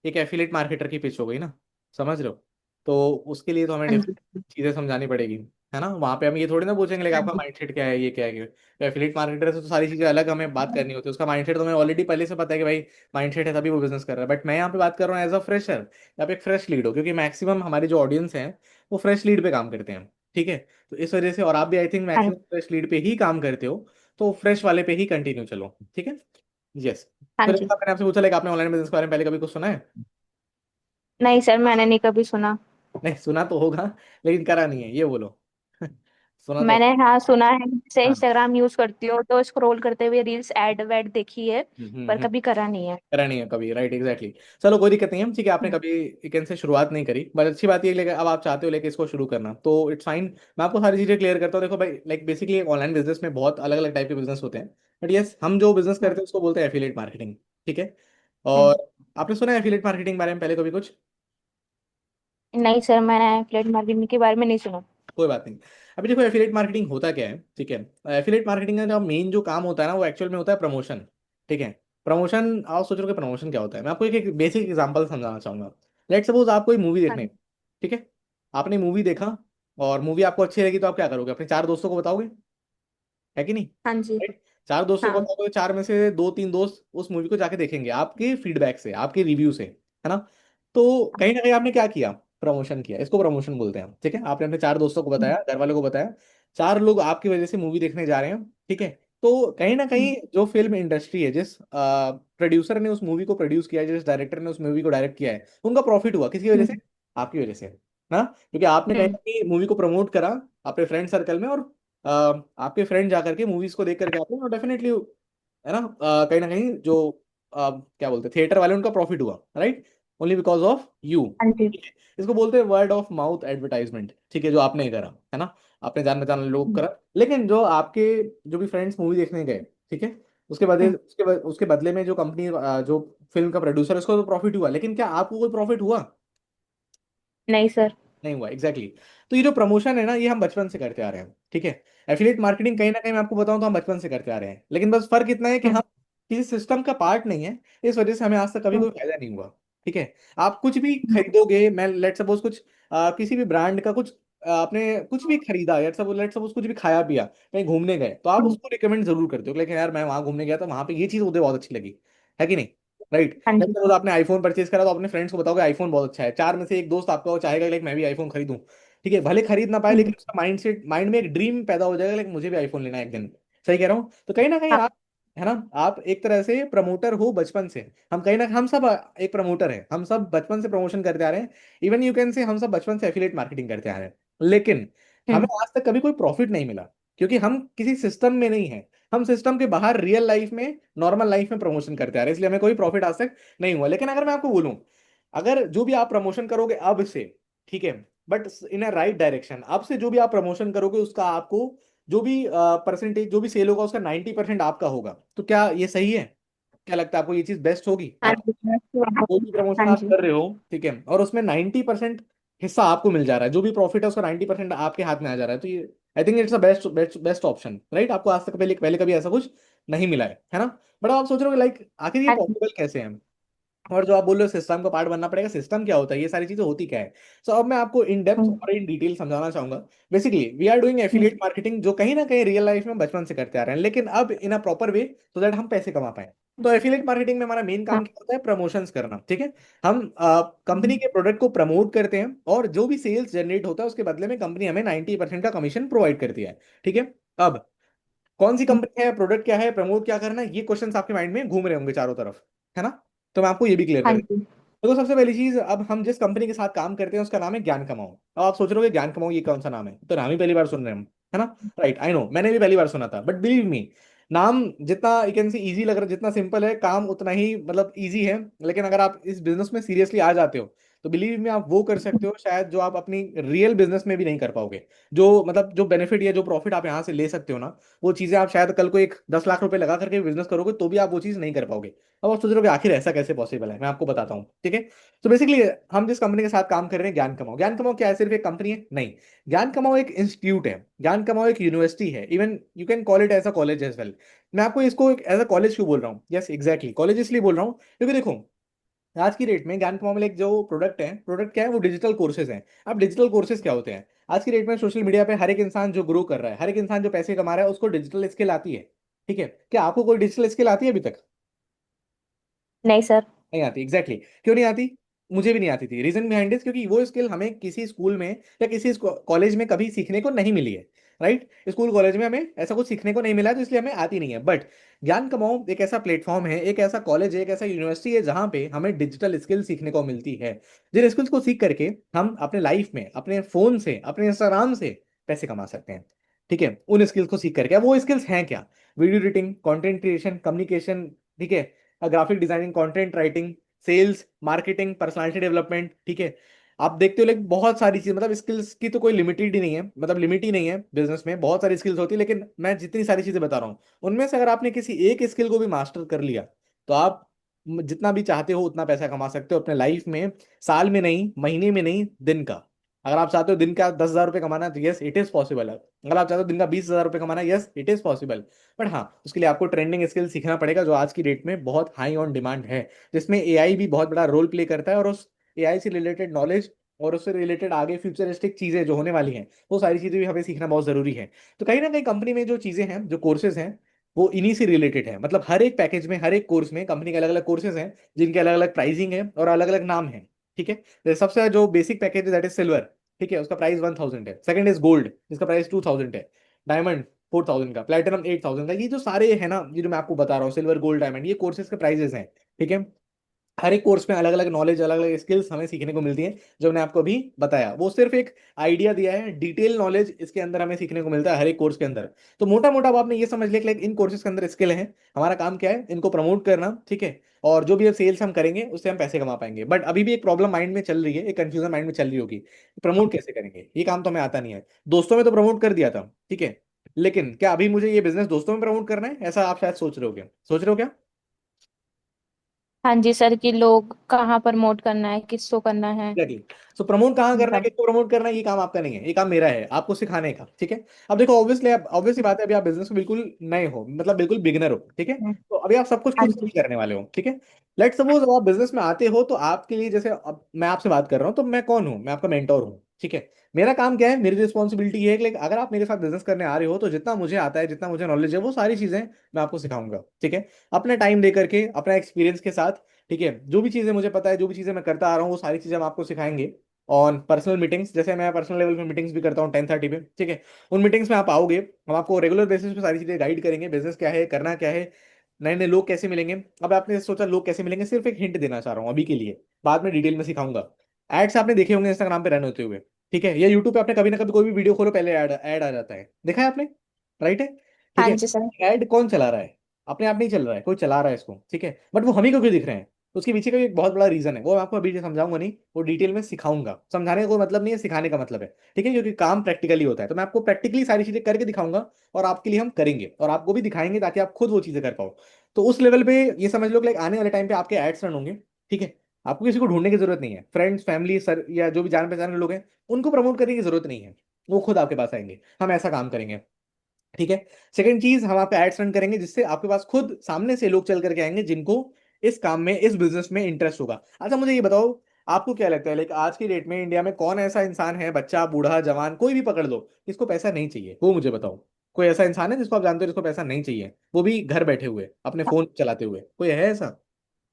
एक एफिलिएट मार्केटर की पिच हो गई ना, समझ रहे हो? तो उसके लिए तो हमें हाँ डिफरेंट जी। चीजें समझानी पड़ेगी, है ना? वहाँ पे हम ये थोड़ी ना पूछेंगे लेकिन हाँ आपका जी। माइंडसेट क्या है, ये क्या है। एफिलिएट मार्केटर से तो सारी चीजें अलग हमें बात करनी होती है, उसका माइंडसेट तो हमें ऑलरेडी पहले से पता है कि भाई माइंडसेट है तभी वो बिजनेस कर रहा है। बट मैं यहाँ पे बात कर रहा हूँ एज अ फ्रेशर, आप एक फ्रेश लीड हो, क्योंकि मैक्सिमम हमारी जो ऑडियंस है वो फ्रेश लीड पे काम करते हैं, ठीक है? तो इस वजह से, और आप भी आई थिंक हाँ मैक्सिमम फ्रेश लीड पे ही काम करते हो, तो फ्रेश वाले पे ही कंटिन्यू चलो, ठीक है? यस। हाँ तो जी। जैसा मैंने आपसे पूछा लाइक आपने ऑनलाइन बिजनेस के बारे में पहले कभी कुछ सुना है? नहीं सर, मैंने नहीं कभी सुना। नहीं, सुना तो होगा लेकिन करा नहीं है, ये बोलो। सुना तो। मैंने हाँ सुना है, जैसे हाँ। इंस्टाग्राम यूज करती हूँ तो स्क्रॉल करते हुए रील्स एड वेड देखी है, पर हम्म। कभी करा नहीं है। करा नहीं है कभी, राइट, एग्जैक्टली। चलो कोई दिक्कत नहीं है, ठीक है, आपने कभी इकन से शुरुआत नहीं करी, बट अच्छी बात ये है, लेकिन अब आप चाहते हो लेके इसको शुरू करना तो इट्स फाइन। मैं आपको सारी चीजें क्लियर करता हूँ। देखो भाई, लाइक बेसिकली ऑनलाइन बिजनेस में बहुत अलग अलग टाइप के बिजनेस होते हैं, बट यस हम जो बिजनेस हाँ। करते हैं उसको बोलते हैं एफिलिएट मार्केटिंग, ठीक है? हम्म। और आपने सुना है एफिलिएट मार्केटिंग बारे में पहले कभी कुछ? नहीं सर, मैंने एफिलिएट मार्केटिंग के बारे में नहीं सुना। कोई बात नहीं। अभी देखो एफिलिएट मार्केटिंग होता क्या है, ठीक है? एफिलिएट मार्केटिंग का जो मेन जो काम होता है ना, वो एक्चुअल में होता है प्रमोशन, ठीक है? प्रमोशन, आप सोच रहे हो कि प्रमोशन क्या होता है, मैं आपको एक बेसिक एग्जांपल समझाना चाहूंगा। लेट सपोज आप कोई मूवी हाँ देखने, ठीक है, आपने मूवी देखा और मूवी आपको अच्छी लगी, तो आप क्या करोगे? अपने चार दोस्तों को बताओगे, है कि नहीं? हाँ जी। Right? चार दोस्तों को हाँ। बताओगे, चार में से दो तीन दोस्त उस मूवी को जाके देखेंगे आपके फीडबैक से, आपके रिव्यू से, है ना? तो कहीं ना कहीं आपने क्या किया? प्रमोशन किया, इसको प्रमोशन बोलते हैं, ठीक है? आपने अपने चार दोस्तों को हम्म। बताया, घर वालों को बताया, चार लोग आपकी वजह से मूवी देखने जा रहे हैं, ठीक है? तो कहीं ना हम्म। कहीं जो फिल्म इंडस्ट्री है, जिस प्रोड्यूसर ने उस मूवी को प्रोड्यूस किया है, जिस डायरेक्टर ने उस मूवी को डायरेक्ट किया है, उनका प्रॉफिट हुआ किसकी वजह से? हम्म। आपकी वजह से, ना, क्योंकि आपने कहीं हम्म। ना कहीं मूवी को प्रमोट करा अपने फ्रेंड सर्कल में, और आपके फ्रेंड जा करके मूवीज को देख करके आपने डेफिनेटली, है ना, कहीं ना कहीं जो क्या बोलते हैं थिएटर वाले, उनका प्रॉफिट हुआ, right, only because of you. हाँ जी। इसको बोलते हैं वर्ड ऑफ माउथ एडवर्टाइजमेंट, ठीक है, जो आपने करा, है ना, आपने जान पहचान लोग हम्म। करा। लेकिन जो आपके जो भी फ्रेंड्स मूवी देखने गए, ठीक है, हम्म। उसके बदले में जो कंपनी, जो फिल्म का प्रोड्यूसर है, उसको तो प्रॉफिट हुआ, लेकिन क्या आपको कोई प्रॉफिट हुआ? नहीं सर। नहीं हुआ, एग्जैक्टली तो ये जो प्रमोशन है ना, ये हम बचपन से करते आ रहे हैं, ठीक है। एफिलिएट मार्केटिंग कहीं ना कहीं मैं आपको बताऊं तो हम बचपन से करते आ रहे हैं, लेकिन बस फर्क इतना है कि हम्म। हम किसी सिस्टम का पार्ट नहीं है, इस वजह से हमें आज तक कभी हम्म। कोई फायदा नहीं हुआ, ठीक है। आप कुछ भी खरीदोगे, मैं लेट सपोज कुछ किसी भी ब्रांड का कुछ आपने कुछ भी खरीदा, या सब लेट सपोज कुछ भी खाया पिया, कहीं घूमने गए, तो आप हम्म। उसको रिकमेंड जरूर करते हो, लेकिन यार मैं वहां घूमने गया था, वहां पे ये चीज मुझे बहुत अच्छी लगी, है कि नहीं, राइट। हाँ जब जी। तक आपने आईफोन परचेज करा तो अपने फ्रेंड्स को बताओगे आईफोन बहुत अच्छा है, चार में से एक दोस्त आपका वो चाहेगा लाइक मैं भी आईफोन खरीदूं, ठीक है, भले खरीद ना पाए, हम्म। लेकिन उसका माइंड में एक ड्रीम पैदा हो जाएगा, लाइक मुझे भी आईफोन लेना है एक दिन। सही कह रहा हूँ, तो कहीं ना कहीं हाँ। आप, है ना, आप एक तरह से प्रमोटर हो बचपन से। हम कहीं ना हम सब एक प्रमोटर हैं, हम सब बचपन से प्रमोशन करते आ रहे हैं, इवन यू कैन से हम सब बचपन से एफिलिएट मार्केटिंग करते आ रहे हैं, लेकिन हमें हम्म। आज तक कभी कोई प्रॉफिट नहीं मिला, क्योंकि हम किसी सिस्टम में नहीं है, हम सिस्टम के बाहर रियल लाइफ में, नॉर्मल लाइफ में प्रमोशन करते आ रहे हैं, इसलिए हमें कोई प्रॉफिट आज तक नहीं हुआ। लेकिन अगर मैं आपको बोलूं, अगर जो भी आप प्रमोशन करोगे अब से, ठीक है, but in a right direction, अब से जो भी आप प्रमोशन करोगे उसका आपको जो भी परसेंटेज जो भी सेल होगा उसका 90% आपका होगा, तो क्या ये सही है? क्या लगता है आपको, ये चीज बेस्ट होगी? हाँ आप जी। कोई भी प्रमोशन हाँ आप जी। कर रहे हो, ठीक है, और उसमें 90% हिस्सा आपको मिल जा रहा है, जो भी प्रॉफिट है उसका 90% आपके हाथ में आ जा रहा है, तो ये I think it's a best best best option, right. आपको आज तक पहले पहले कभी ऐसा कुछ नहीं मिला है ना। बट आप सोच रहे हो लाइक आखिर ये हाँ जी। पॉसिबल कैसे है? और जो आप बोल रहे हो सिस्टम का पार्ट बनना पड़ेगा, सिस्टम क्या होता है, ये सारी चीजें होती क्या है? सो अब मैं आपको इन डेप्थ हम्म। और इन डिटेल समझाना चाहूंगा। Basically we are doing hmm. Affiliate marketing, जो कहीं ना कहीं रियल लाइफ में बचपन से करते आ रहे हैं, लेकिन अब इन a proper way, so that हम पैसे कमा पाए। तो एफिलिएट मार्केटिंग में हमारा मेन हाँ। काम क्या होता है? प्रमोशंस करना, ठीक है। हम कंपनी हम्म। के प्रोडक्ट को प्रमोट करते हैं, और जो भी सेल्स जनरेट होता है उसके बदले में कंपनी हमें 90% का कमीशन प्रोवाइड करती है, ठीक है। अब कौन सी हम्म। कंपनी है, प्रोडक्ट क्या है, प्रमोट क्या करना है, ये क्वेश्चंस आपके माइंड में घूम रहे होंगे चारों तरफ, है ना। तो मैं आपको ये भी क्लियर हाँ कर, जी। देखो सबसे पहली चीज, अब हम जिस कंपनी के साथ काम करते हैं उसका नाम है ज्ञान कमाओ। अब आप सोच रहे हो ज्ञान कमाओ ये कौन सा नाम है, तो नाम ही पहली बार सुन रहे हैं हम, है ना, राइट, आई नो, मैंने भी पहली बार सुना था, बट बिलीव मी, नाम जितना यू कैन सी इजी लग रहा है, जितना सिंपल है, काम उतना ही मतलब इजी है। लेकिन अगर आप इस बिजनेस में सीरियसली आ जाते हो, तो बिलीव में आप वो कर सकते हो शायद जो आप अपनी रियल बिजनेस में भी नहीं कर पाओगे। जो मतलब जो बेनिफिट या जो प्रॉफिट आप यहाँ से ले सकते हो ना, वो चीजें आप शायद कल को एक 10 लाख रुपए लगा करके बिजनेस करोगे तो भी आप वो चीज नहीं कर पाओगे। अब आप सोच रहे हो कि आखिर ऐसा कैसे पॉसिबल है, मैं आपको बताता हूँ, ठीक है। तो बेसिकली हम जिस कंपनी के साथ काम कर रहे हैं, ज्ञान कमाओ, ज्ञान कमाओ क्या है, सिर्फ एक कंपनी है? नहीं, ज्ञान कमाओ एक इंस्टीट्यूट है, ज्ञान कमाओ एक यूनिवर्सिटी है, even you can call it as a college as well. मैं आपको इसको एक एज अ कॉलेज क्यों बोल रहा हूँ? यस एग्जैक्टली, कॉलेज इसलिए बोल रहा हूँ क्योंकि देखो, आज की डेट में ज्ञान कमाओ में एक जो प्रोडक्ट क्या है, वो डिजिटल कोर्सेज हैं। अब डिजिटल कोर्सेज क्या होते हैं? आज की डेट में सोशल मीडिया पे हर एक इंसान जो ग्रो कर रहा है, हर एक इंसान जो पैसे कमा रहा है, उसको डिजिटल स्किल आती है, ठीक है। क्या आपको कोई डिजिटल स्किल आती है अभी तक? नहीं सर। नहीं आती, एग्जैक्टली क्यों नहीं आती? मुझे भी नहीं आती थी। रीजन बिहाइंड दिस, क्योंकि वो स्किल हमें किसी स्कूल में या किसी कॉलेज में कभी सीखने को नहीं मिली है, राइट। स्कूल कॉलेज में हमें ऐसा कुछ सीखने को नहीं मिला है, तो इसलिए हमें आती नहीं है। बट ज्ञान कमाओ एक ऐसा प्लेटफॉर्म है, एक ऐसा कॉलेज है, एक ऐसा यूनिवर्सिटी है जहाँ पे हमें डिजिटल स्किल सीखने को मिलती है, जिन स्किल्स को सीख करके हम अपने लाइफ में अपने फोन से, अपने इंस्टाग्राम से पैसे कमा सकते हैं, ठीक है। उन स्किल्स को सीख करके, अब वो स्किल्स हैं क्या? Video editing, content creation, communication, ठीक है, graphic designing, content writing, sales, marketing, personality development, ठीक है। आप देखते हो लाइक बहुत सारी चीज, मतलब स्किल्स की तो कोई लिमिटेड ही नहीं है, मतलब लिमिट ही नहीं है, बिजनेस में बहुत सारी स्किल्स होती है। लेकिन मैं जितनी सारी चीजें बता रहा हूँ, उनमें से अगर आपने किसी एक स्किल को भी मास्टर कर लिया, तो आप जितना भी चाहते हो उतना पैसा कमा सकते हो अपने लाइफ में। साल में नहीं, महीने में नहीं, दिन का। अगर आप चाहते हो दिन का 10,000 रुपये कमाना है, तो यस इट इज पॉसिबल है। अगर आप चाहते हो दिन का 20,000 रुपये कमाना है, yes it is possible. But हाँ, उसके लिए आपको ट्रेंडिंग स्किल सीखना पड़ेगा, जो आज की डेट में बहुत हाई ऑन डिमांड है, जिसमें एआई भी बहुत बड़ा रोल प्ले करता है, और उस एआई से रिलेटेड नॉलेज और उससे रिलेटेड आगे फ्यूचरिस्टिक चीजें जो होने वाली हैं, वो सारी चीजें भी हमें सीखना बहुत जरूरी है। तो कहीं ना कहीं कंपनी में जो चीजें हैं, जो कोर्सेज हैं, वो इन्हीं से रिलेटेड है। मतलब हर एक पैकेज में, हर एक कोर्स में कंपनी के अलग अलग कोर्सेज हैं, जिनके अलग अलग प्राइसिंग है और अलग अलग नाम है, ठीक है। जैसे सबसे जो बेसिक पैकेज है दैट इज सिल्वर, ठीक है, उसका प्राइस 1,000 है। सेकंड इज गोल्ड, जिसका प्राइस 2,000 है। डायमंड 4,000 का, प्लेटिनम 8,000 का। ये जो सारे है ना, ये जो मैं आपको बता रहा हूँ, सिल्वर, गोल्ड, डायमंड, ये कोर्सेज के प्राइजेस हैं, ठीक है। हर एक कोर्स में अलग अलग नॉलेज, अलग अलग स्किल्स हमें सीखने को मिलती हैं। जो मैंने आपको अभी बताया वो सिर्फ एक आइडिया दिया है, डिटेल नॉलेज इसके अंदर हमें सीखने को मिलता है हर एक कोर्स के अंदर। तो मोटा मोटा अब आपने ये समझ लिया कि like, इन कोर्सेज के अंदर स्किल है, हमारा काम क्या है इनको प्रमोट करना, ठीक है। और जो भी सेल्स हम करेंगे उससे हम पैसे कमा पाएंगे। बट अभी भी एक प्रॉब्लम माइंड में चल रही है, एक कंफ्यूजन माइंड में चल रही होगी, प्रमोट कैसे करेंगे, ये काम तो हमें आता नहीं है। दोस्तों में तो प्रमोट कर दिया था, ठीक है, लेकिन क्या अभी मुझे ये बिजनेस दोस्तों में प्रमोट करना है, ऐसा आप शायद सोच रहे हो क्या, सोच रहे हो क्या? हाँ जी सर, कि लोग कहाँ प्रमोट करना है, किसको करना है। एग्जैक्टली। सो प्रमोट कहाँ करना है, मतलब किसको प्रमोट करना है, ये काम आपका नहीं है, ये काम मेरा है आपको सिखाने का, ठीक है। अब देखो ऑब्वियसली, आप ऑब्वियसली बात है, अभी आप बिजनेस में बिल्कुल नए हो, मतलब बिल्कुल बिगिनर हो, ठीक है। तो अभी आप सब कुछ हाँ खुद से जी। ही करने वाले हो, ठीक है। लेट सपोज अब आप बिजनेस में आते हो तो आपके लिए, जैसे अब मैं आपसे बात कर रहा हूँ तो मैं कौन हूँ, मैं आपका मेंटोर हूँ, ठीक है। मेरा काम क्या है, मेरी रिस्पॉन्सिबिलिटी ये है कि like, अगर आप मेरे साथ बिजनेस करने आ रहे हो तो जितना मुझे आता है, जितना मुझे नॉलेज है, वो सारी चीजें मैं आपको सिखाऊंगा, ठीक है। अपने टाइम दे करके, अपना एक्सपीरियंस के साथ, ठीक है। जो भी चीजें मुझे पता है, जो भी चीजें मैं करता आ रहा हूँ, वो सारी चीजें हम आपको सिखाएंगे। ऑन पर्सनल मीटिंग्स, जैसे मैं पर्सनल लेवल पे मीटिंग्स भी करता हूँ 10:30 पे, ठीक है। उन मीटिंग्स में आप आओगे, हम आपको रेगुलर बेसिस पे सारी चीजें गाइड करेंगे, बिजनेस क्या है, करना क्या है, नए नए लोग कैसे मिलेंगे। अब आपने सोचा लोग कैसे मिलेंगे, सिर्फ एक हिंट देना चाह रहा हूँ अभी के लिए, बाद में डिटेल में सिखाऊंगा। एड्स आपने देखे होंगे इंस्टाग्राम पे रन होते हुए, ठीक है, या यूट्यूब पे आपने कभी ना कभी कोई भी वीडियो खोलो पहले ऐड ऐड आ जाता है, देखा है आपने, राइट है, ठीक हाँ है। जी सर। ऐड कौन चला रहा है? अपने आप नहीं चल रहा है, कोई चला रहा है इसको, ठीक है, बट वो हम ही को क्यों दिख रहे हैं? तो उसके पीछे का भी एक बहुत बड़ा रीजन है, वो मैं आपको अभी समझाऊंगा नहीं, वो डिटेल में सिखाऊंगा। समझाने का कोई मतलब नहीं है, सिखाने का मतलब है, ठीक है, क्योंकि काम प्रैक्टिकली होता है, तो मैं आपको प्रैक्टिकली सारी चीजें करके दिखाऊंगा। और आपके लिए हम करेंगे और आपको भी दिखाएंगे ताकि आप खुद वो चीजें कर पाओ। तो उस लेवल पे ये समझ लो कि लाइक आने वाले टाइम पे आपके एड्स रन होंगे, ठीक है। आपको किसी को ढूंढने की जरूरत नहीं है, फ्रेंड्स फैमिली सर या जो भी जान पहचान के लोग हैं, उनको प्रमोट करने की जरूरत नहीं है, वो खुद आपके पास आएंगे, हम ऐसा काम करेंगे, ठीक है। सेकंड चीज, हम आपका एड्स रन करेंगे जिससे आपके पास खुद सामने से लोग चल करके आएंगे जिनको इस काम में, इस बिजनेस में इंटरेस्ट होगा। अच्छा मुझे ये बताओ, आपको क्या लगता है लाइक आज की डेट में इंडिया में कौन ऐसा इंसान है, बच्चा बूढ़ा जवान कोई भी पकड़ लो, जिसको पैसा नहीं चाहिए, वो मुझे बताओ। कोई ऐसा इंसान है जिसको आप जानते हो जिसको पैसा नहीं चाहिए, वो भी घर बैठे हुए अपने फोन चलाते हुए, कोई है ऐसा?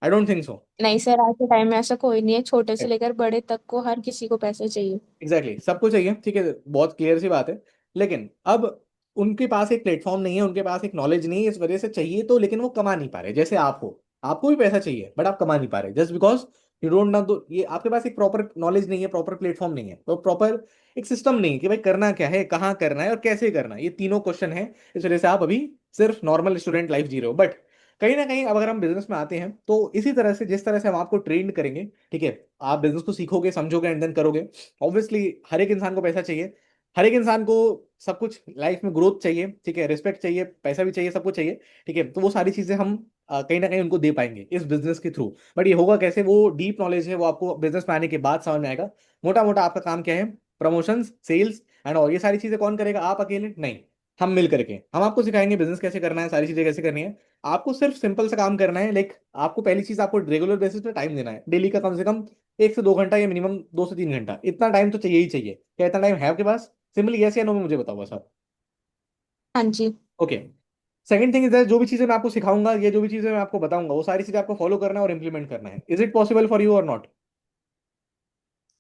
I don't think so. नहीं सर, आज के टाइम में ऐसा कोई नहीं है, छोटे से लेकर बड़े तक को हर किसी को पैसे चाहिए। एग्जैक्टली exactly, सबको चाहिए, ठीक है, बहुत क्लियर सी बात है। लेकिन अब उनके पास एक प्लेटफॉर्म नहीं है, उनके पास एक नॉलेज नहीं है, इस वजह से चाहिए तो, लेकिन वो कमा नहीं पा रहे, जैसे आप हो, आपको भी पैसा चाहिए बट आप कमा नहीं पा रहे, just because you don't know, दो ये आपके पास एक प्रॉपर नॉलेज नहीं है, प्रॉपर प्लेटफॉर्म नहीं है, तो प्रॉपर एक सिस्टम नहीं है कि भाई करना क्या है, कहाँ करना है और कैसे करना है, ये तीनों क्वेश्चन है। इस वजह से आप अभी सिर्फ नॉर्मल स्टूडेंट लाइफ जी रहे हो। बट कहीं ना कहीं अब अगर हम बिजनेस में आते हैं तो इसी तरह से, जिस तरह से हम आपको ट्रेन करेंगे, ठीक है, आप बिजनेस को सीखोगे, समझोगे एंड देन करोगे। ऑब्वियसली हर एक इंसान को पैसा चाहिए, हर एक इंसान को सब कुछ लाइफ में ग्रोथ चाहिए, ठीक है, रिस्पेक्ट चाहिए, पैसा भी चाहिए, सब कुछ चाहिए, ठीक है। तो वो सारी चीजें हम कहीं ना कहीं उनको दे पाएंगे इस बिजनेस के थ्रू। बट ये होगा कैसे, वो डीप नॉलेज है, वो आपको बिजनेस में आने के बाद समझ में आएगा। मोटा मोटा आपका काम क्या है, प्रमोशंस, सेल्स एंड और ये सारी चीजें कौन करेगा, आप अकेले नहीं, हम मिल करके हम आपको सिखाएंगे बिजनेस कैसे करना है, सारी चीजें कैसे करनी है। आपको सिर्फ सिंपल सा काम करना है, लाइक आपको पहली चीज, आपको रेगुलर बेसिस पे टाइम देना है, डेली का कम से कम 1 से 2 घंटा या मिनिमम 2 से 3 घंटा, इतना टाइम तो चाहिए ही चाहिए। क्या इतना टाइम है आपके पास? सिंपली यस या नो में मुझे बताओ बस आप। हाँ जी। Okay. Second thing is that जो भी चीजें मैं आपको सिखाऊंगा, ये जो भी चीजें मैं आपको बताऊंगा, वो सारी चीजें आपको फॉलो करना है और इंप्लीमेंट करना है। Is it possible for you और नॉट?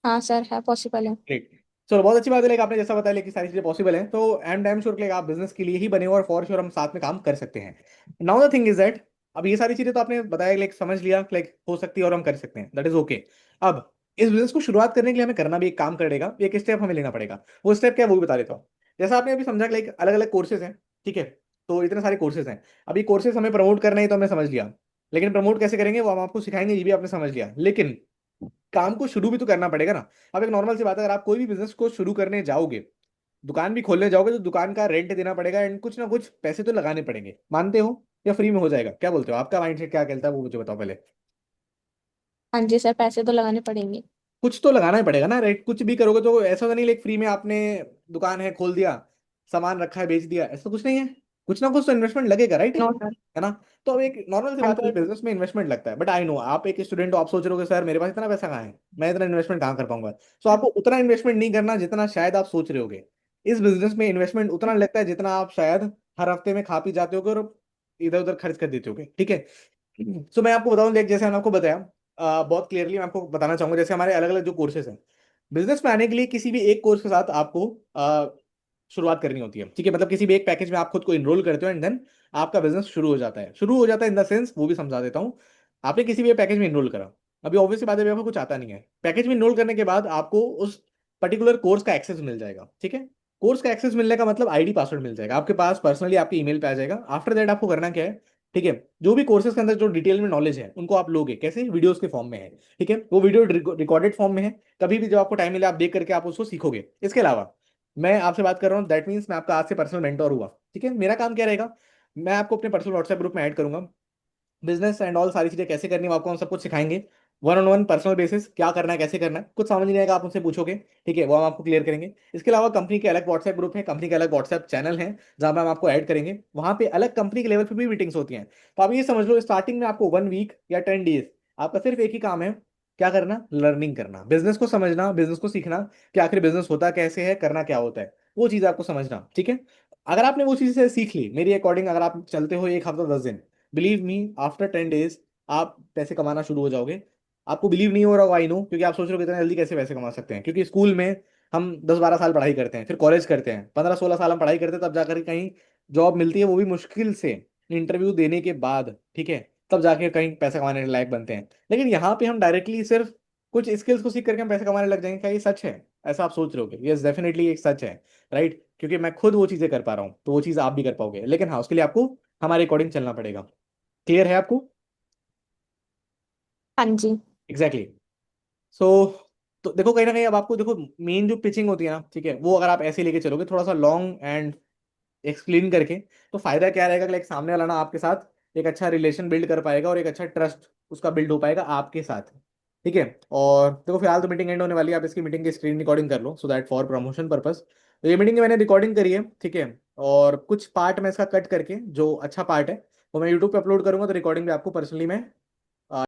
हाँ सर, है, पॉसिबल है। ग्रेट। चलो बहुत अच्छी बात है, लेकिन आपने जैसा बताया कि सारी चीजें पॉसिबल हैं, तो आई एम डैम श्योर कि आप बिजनेस के लिए ही बने हो और फॉर श्योर हम साथ में काम कर सकते हैं। Now the thing is that, अब ये सारी चीजें तो आपने बताया, लाइक समझ लिया, लाइक हो सकती है और हम कर सकते हैं, दैट इज ओके। अब इस बिजनेस को शुरुआत करने के लिए हमें करना भी एक काम पड़ेगा, एक स्टेप हमें लेना पड़ेगा। वो स्टेप क्या है वो भी बता देता हूँ। जैसा आपने अभी समझा, लाइक अलग अलग कोर्सेज हैं, ठीक है, तो इतने सारे कोर्सेज हैं। अभी कोर्सेज हमें प्रमोट करना है तो हमने समझ लिया, लेकिन प्रमोट कैसे करेंगे वो हम आपको सिखाएंगे, ये भी आपने समझ लिया। लेकिन काम को शुरू भी तो करना पड़ेगा ना। अब एक नॉर्मल सी बात है, अगर आप कोई भी बिजनेस को शुरू करने जाओगे, दुकान भी खोलने जाओगे, तो दुकान का रेंट देना पड़ेगा एंड कुछ ना कुछ पैसे तो लगाने पड़ेंगे, मानते हो? या फ्री में हो जाएगा, क्या बोलते हो, आपका माइंडसेट क्या कहता है वो मुझे बताओ पहले। हाँ जी सर, पैसे तो लगाने पड़ेंगे। कुछ तो लगाना ही पड़ेगा ना, रेट कुछ भी करोगे तो ऐसा तो नहीं लाइक फ्री में आपने दुकान है खोल दिया, सामान रखा है बेच दिया, ऐसा तो कुछ नहीं है, कुछ ना कुछ तो इन्वेस्टमेंट लगेगा, राइट नो सर। है ना। तो अब एक नॉर्मल सी हाँ बात है, जी। बिजनेस में इन्वेस्टमेंट लगता है, बट आई नो आप एक स्टूडेंट हो, आप सोच रहे हो सर मेरे पास इतना पैसा कहाँ है, मैं इतना इन्वेस्टमेंट कहाँ कर पाऊंगा। सो आपको उतना इन्वेस्टमेंट नहीं करना जितना शायद आप सोच रहे होगे। इस बिजनेस में इन्वेस्टमेंट उतना लगता है जितना आप शायद हर हफ्ते में खा पी जाते होगे और इधर उधर खर्च कर देते होगे, ठीक है। सो मैं आपको बताऊं, देख जैसे मैंने आपको बताया, बहुत क्लियरली मैं आपको बताना चाहूंगा, जैसे हमारे अलग अलग जो कोर्सेज हैं, बिजनेस में आने के लिए किसी भी एक कोर्स के साथ आपको शुरुआत करनी होती है, ठीक है, मतलब किसी भी एक पैकेज में आप खुद को इनरोल करते हो एंड देन आपका बिजनेस शुरू हो जाता है। शुरू हो जाता है इन द सेंस, वो भी समझा देता हूँ। आपने किसी भी पैकेज में इनरोल करा, अभी ऑब्वियसली बात है आपको कुछ आता नहीं है, पैकेज में इनरोल करने के बाद आपको उस पर्टिकुलर कोर्स का एक्सेस मिल जाएगा, ठीक है। कोर्स का एक्सेस मिलने का मतलब आईडी पासवर्ड मिल जाएगा आपके पास, पर्सनली आपके ईमेल पे आ जाएगा। आफ्टर दैट आपको करना क्या है, ठीक है, जो भी कोर्सेज के अंदर जो डिटेल में नॉलेज है उनको आप लोगे, कैसे, वीडियोस के फॉर्म में है, ठीक है, वो वीडियो रिकॉर्डेड फॉर्म में है, कभी भी जब आपको टाइम मिले आप देख करके आप उसको सीखोगे। इसके अलावा मैं आपसे बात कर रहा हूँ, दैट मीन्स मैं आपका आज से पर्सनल मेंटोर हुआ, ठीक है। मेरा काम क्या रहेगा, मैं आपको अपने पर्सनल व्हाट्सएप ग्रुप में ऐड करूंगा, बिजनेस एंड ऑल सारी चीजें कैसे करनी है वो आपको हम सब कुछ सिखाएंगे, one on one personal basis, क्या करना है कैसे करना है, कुछ समझ नहीं आएगा आप मुझसे पूछोगे, ठीक है, वो हम आपको क्लियर करेंगे। इसके अलावा कंपनी के अलग व्हाट्सएप ग्रुप है, कंपनी के अलग व्हाट्सएप चैनल है, जहां पे हम आपको ऐड करेंगे, वहां पे अलग कंपनी के लेवल पे भी मीटिंग्स होती हैं। तो आप ये समझ लो स्टार्टिंग में आपको 1 वीक या 10 डेज आपका सिर्फ एक ही काम है, क्या करना, लर्निंग करना, बिजनेस को समझना, बिजनेस को सीखना कि आखिर बिजनेस होता कैसे है, करना क्या होता है, वो चीज़ आपको समझना, ठीक है। अगर आपने वो चीज़ से सीख ली मेरी अकॉर्डिंग, अगर आप चलते हो 1 हफ्ता 10 दिन, बिलीव मी आफ्टर 10 डेज आप पैसे कमाना शुरू हो जाओगे। आपको बिलीव नहीं हो रहा, आई नो, क्योंकि आप सोच रहे हो इतना जल्दी कैसे पैसे कमा सकते हैं, क्योंकि स्कूल में हम 10-12 साल पढ़ाई करते हैं, फिर कॉलेज करते हैं, 15-16 साल हम पढ़ाई करते हैं, तब जाकर कहीं जॉब मिलती है, वो भी मुश्किल से इंटरव्यू देने के बाद, ठीक है, तब जाके कहीं पैसे कमाने के लायक बनते हैं। लेकिन यहाँ पे हम डायरेक्टली सिर्फ कुछ स्किल्स को सीख करके हम पैसे कमाने लग जाएंगे, क्या ये सच है? ऐसा आप सोच रहे हो? यस, डेफिनेटली एक सच है, राइट, क्योंकि मैं खुद वो चीज़ें कर पा रहा हूँ, तो वो चीज़ आप भी कर पाओगे, लेकिन हाँ उसके लिए आपको हमारे अकॉर्डिंग चलना पड़ेगा। क्लियर है आपको? हाँ जी। एग्जैक्टली। सो तो देखो कहीं ना कहीं अब आपको देखो, मेन जो पिचिंग होती है ना, ठीक है, वो अगर आप ऐसे लेके चलोगे थोड़ा सा लॉन्ग एंड एक्सप्लेन करके, तो फायदा क्या रहेगा कि लाइक सामने वाला ना आपके साथ एक अच्छा रिलेशन बिल्ड कर पाएगा और एक अच्छा ट्रस्ट उसका बिल्ड हो पाएगा आपके साथ, ठीक है। और देखो फिलहाल तो मीटिंग एंड होने वाली है, आप इसकी मीटिंग की स्क्रीन रिकॉर्डिंग कर लो, so that for promotion purpose. तो ये मीटिंग की मैंने रिकॉर्डिंग करी है, ठीक है, और कुछ पार्ट मैं इसका कट करके जो अच्छा पार्ट है वो मैं यूट्यूब पे अपलोड करूंगा, तो रिकॉर्डिंग भी आपको पर्सनली मैं